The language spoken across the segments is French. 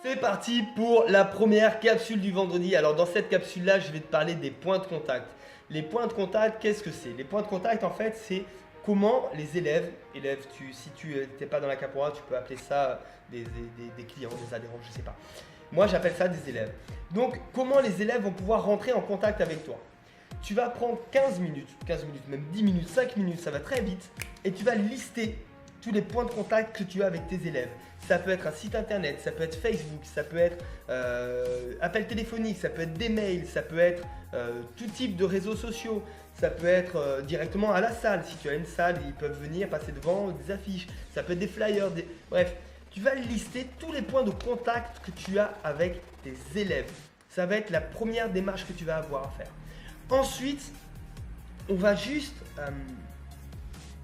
C'est parti pour la première capsule du vendredi. Alors dans cette capsule-là, je vais te parler des points de contact. Les points de contact, qu'est-ce que c'est? Les points de contact, en fait, c'est comment les élèves, si tu n'es pas dans la Capora, tu peux appeler ça des clients, des adhérents, je ne sais pas. Moi, j'appelle ça des élèves. Donc, comment les élèves vont pouvoir rentrer en contact avec toi? Tu vas prendre 15 minutes, même 10 minutes, 5 minutes, ça va très vite, et tu vas lister tous les points de contact que tu as avec tes élèves. Ça peut être un site internet, ça peut être Facebook, ça peut être appel téléphonique, ça peut être des mails, ça peut être tout type de réseaux sociaux, ça peut être directement à la salle. Si tu as une salle, ils peuvent venir passer devant des affiches, ça peut être des flyers, bref. Tu vas lister tous les points de contact que tu as avec tes élèves. Ça va être la première démarche que tu vas avoir à faire. Ensuite, on va juste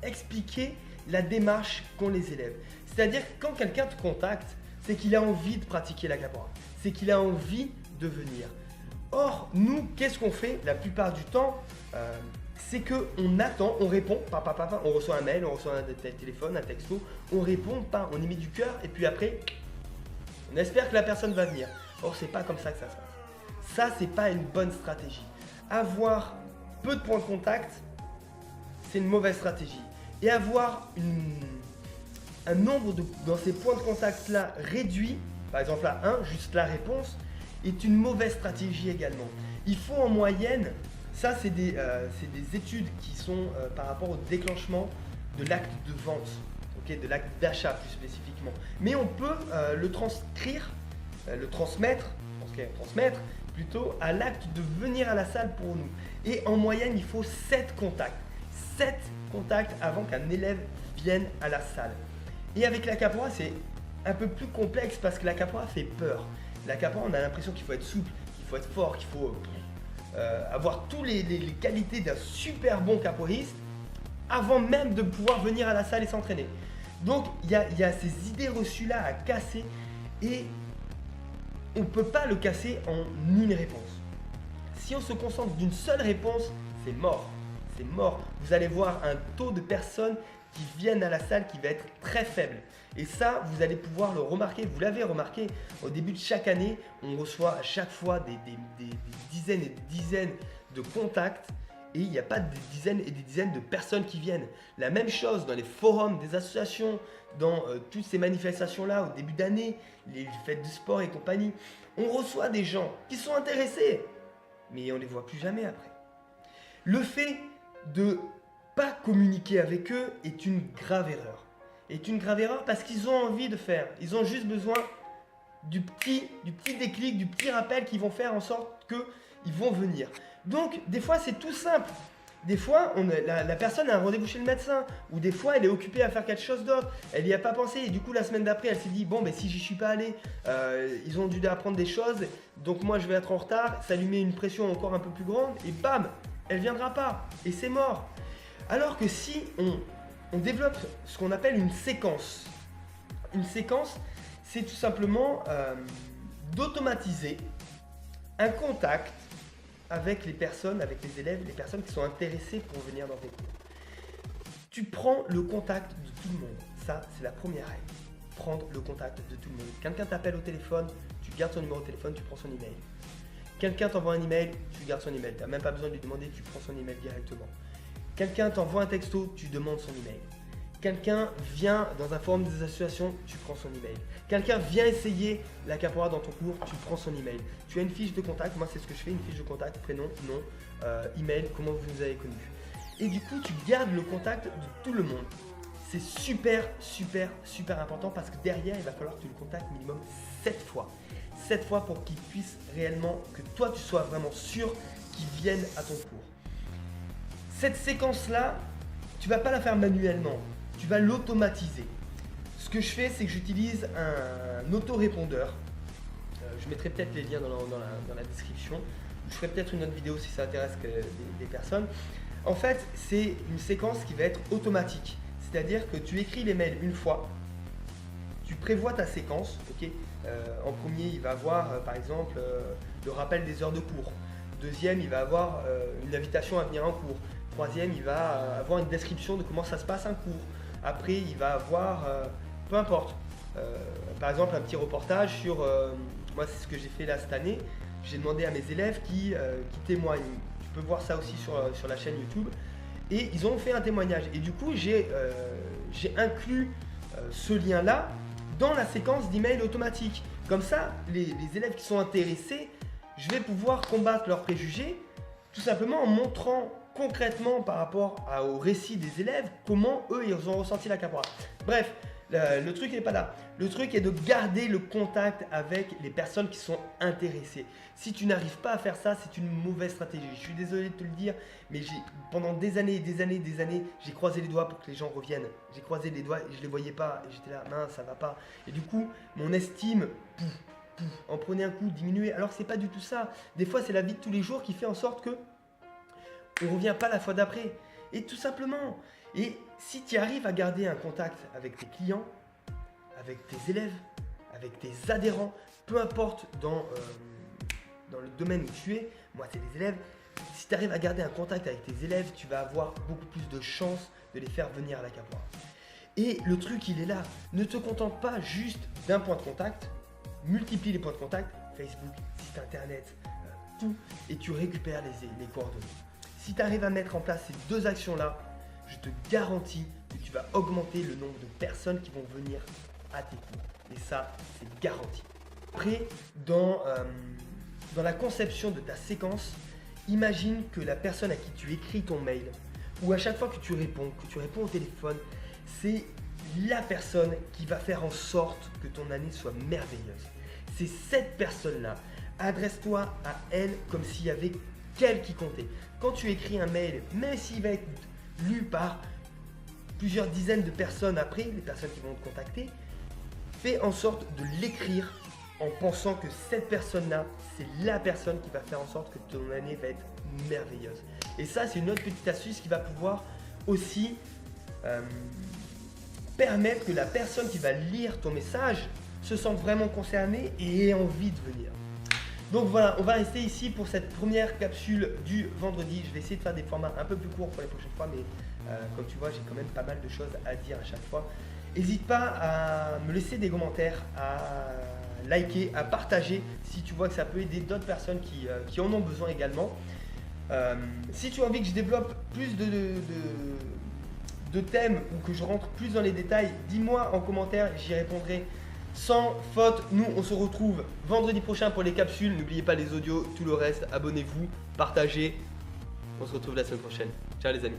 expliquer la démarche qu'ont les élèves. C'est-à-dire que quand quelqu'un te contacte, c'est qu'il a envie de pratiquer la Capora. C'est qu'il a envie de venir. Or, nous, qu'est-ce qu'on fait la plupart du temps? C'est qu'on attend, on répond, on reçoit un mail, on reçoit un téléphone, un texto, on répond, on y met du cœur, et puis après, on espère que la personne va venir. Or, c'est pas comme ça que ça se passe. Ça, c'est pas une bonne stratégie. Avoir peu de points de contact, c'est une mauvaise stratégie. Et avoir un nombre dans ces points de contact-là réduit, par exemple là 1, juste la réponse, est une mauvaise stratégie également. Il faut en moyenne, ça c'est des études qui sont par rapport au déclenchement de l'acte de vente, de l'acte d'achat plus spécifiquement. Mais on peut le transmettre plutôt à l'acte de venir à la salle pour nous. Et en moyenne, il faut 7 contacts. 7 contacts avant qu'un élève vienne à la salle. Et avec la Capora, c'est un peu plus complexe parce que la Capora fait peur. La Capora, on a l'impression qu'il faut être souple, qu'il faut être fort, qu'il faut avoir toutes les qualités d'un super bon capoeiriste avant même de pouvoir venir à la salle et s'entraîner. Donc, il y a ces idées reçues-là à casser et on ne peut pas le casser en une réponse. Si on se concentre d'une seule réponse, c'est mort. C'est mort. Vous allez voir un taux de personnes qui viennent à la salle qui va être très faible. Et ça, vous allez pouvoir le remarquer. Vous l'avez remarqué, au début de chaque année, on reçoit à chaque fois des dizaines et des dizaines de contacts et il n'y a pas des dizaines et des dizaines de personnes qui viennent. La même chose dans les forums des associations, dans toutes ces manifestations-là au début d'année, les fêtes de sport et compagnie. On reçoit des gens qui sont intéressés, mais on ne les voit plus jamais après. Le fait de pas communiquer avec eux est une grave erreur. Est une grave erreur parce qu'ils ont envie de faire. Ils ont juste besoin du petit déclic, du petit rappel qui vont faire en sorte qu'ils vont venir. Donc, des fois, c'est tout simple. Des fois, la personne a un rendez-vous chez le médecin, ou des fois, elle est occupée à faire quelque chose d'autre. Elle n'y a pas pensé, et du coup, la semaine d'après, elle s'est dit, bon, ben, si j'y suis pas allé, ils ont dû apprendre des choses, donc moi, je vais être en retard. Ça lui met une pression encore un peu plus grande, et bam, elle viendra pas, et c'est mort. Alors que si on développe ce qu'on appelle une séquence c'est tout simplement d'automatiser un contact avec les personnes, avec les élèves, les personnes qui sont intéressées pour venir dans tes cours. Tu prends le contact de tout le monde. Ça, c'est la première règle. Prendre le contact de tout le monde. Quelqu'un t'appelle au téléphone, tu gardes son numéro de téléphone, tu prends son email. Quelqu'un t'envoie un email, tu gardes son email. Tu n'as même pas besoin de lui demander, tu prends son email directement. Quelqu'un t'envoie un texto, tu demandes son email. Quelqu'un vient dans un forum des associations, tu prends son email. Quelqu'un vient essayer la Capora dans ton cours, tu prends son email. Tu as une fiche de contact, moi c'est ce que je fais, une fiche de contact, prénom, nom, email, comment vous nous avez connus. Et du coup, tu gardes le contact de tout le monde. C'est super important parce que derrière, il va falloir que tu le contactes minimum 7 fois. 7 fois pour qu'il puisse réellement, que toi tu sois vraiment sûr qu'il vienne à ton cours. Cette séquence-là, tu ne vas pas la faire manuellement, tu vas l'automatiser. Ce que je fais, c'est que j'utilise un autorépondeur. Je mettrai peut-être les liens dans la description. Je ferai peut-être une autre vidéo si ça intéresse des personnes. En fait, c'est une séquence qui va être automatique. C'est-à-dire que tu écris les mails une fois, tu prévois ta séquence. En premier, il va avoir par exemple le rappel des heures de cours. Deuxième, il va avoir une invitation à venir en cours. Troisième, il va avoir une description de comment ça se passe un cours. Après, il va avoir, peu importe, par exemple un petit reportage sur, moi c'est ce que j'ai fait là cette année, j'ai demandé à mes élèves qui témoignent, tu peux voir ça aussi sur la chaîne YouTube, et ils ont fait un témoignage, et du coup j'ai inclus ce lien là dans la séquence d'email automatique. Comme ça, les élèves qui sont intéressés, je vais pouvoir combattre leurs préjugés, tout simplement en montrant concrètement par rapport au récit des élèves, comment eux ils ont ressenti la capoeira. Bref, le truc n'est pas là. Le truc est de garder le contact avec les personnes qui sont intéressées. Si tu n'arrives pas à faire ça, c'est une mauvaise stratégie. Je suis désolé de te le dire, mais pendant des années et des années, j'ai croisé les doigts pour que les gens reviennent. J'ai croisé les doigts et je ne les voyais pas. Et j'étais là, mince, ça va pas. Et du coup, mon estime, en prenait un coup, diminuait. Alors c'est pas du tout ça. Des fois, c'est la vie de tous les jours qui fait en sorte que on ne revient pas la fois d'après. Et tout simplement. Et si tu arrives à garder un contact avec tes clients, avec tes élèves, avec tes adhérents, peu importe dans le domaine où tu es, moi c'est les élèves, si tu arrives à garder un contact avec tes élèves, tu vas avoir beaucoup plus de chances de les faire venir à la capoeira. Et le truc il est là, ne te contente pas juste d'un point de contact, multiplie les points de contact, Facebook, site internet, tout, et tu récupères les coordonnées. Si tu arrives à mettre en place ces deux actions-là, je te garantis que tu vas augmenter le nombre de personnes qui vont venir à tes cours. Et ça, c'est garanti. Après, dans la conception de ta séquence, imagine que la personne à qui tu écris ton mail, ou à chaque fois que tu réponds au téléphone, c'est la personne qui va faire en sorte que ton année soit merveilleuse. C'est cette personne-là. Adresse-toi à elle comme s'il y avait qu'elle qui comptait. Quand tu écris un mail, même s'il va être lu par plusieurs dizaines de personnes après, les personnes qui vont te contacter, fais en sorte de l'écrire en pensant que cette personne-là, c'est la personne qui va faire en sorte que ton année va être merveilleuse. Et ça, c'est une autre petite astuce qui va pouvoir aussi permettre que la personne qui va lire ton message se sente vraiment concernée et ait envie de venir. Donc voilà, on va rester ici pour cette première capsule du vendredi. Je vais essayer de faire des formats un peu plus courts pour les prochaines fois, mais comme tu vois, j'ai quand même pas mal de choses à dire à chaque fois. N'hésite pas à me laisser des commentaires, à liker, à partager si tu vois que ça peut aider d'autres personnes qui en ont besoin également. Si tu as envie que je développe plus de thèmes ou que je rentre plus dans les détails, dis-moi en commentaire, j'y répondrai sans faute. Nous, on se retrouve vendredi prochain pour les capsules. N'oubliez pas les audios, tout le reste. Abonnez-vous, partagez. On se retrouve la semaine prochaine. Ciao les amis.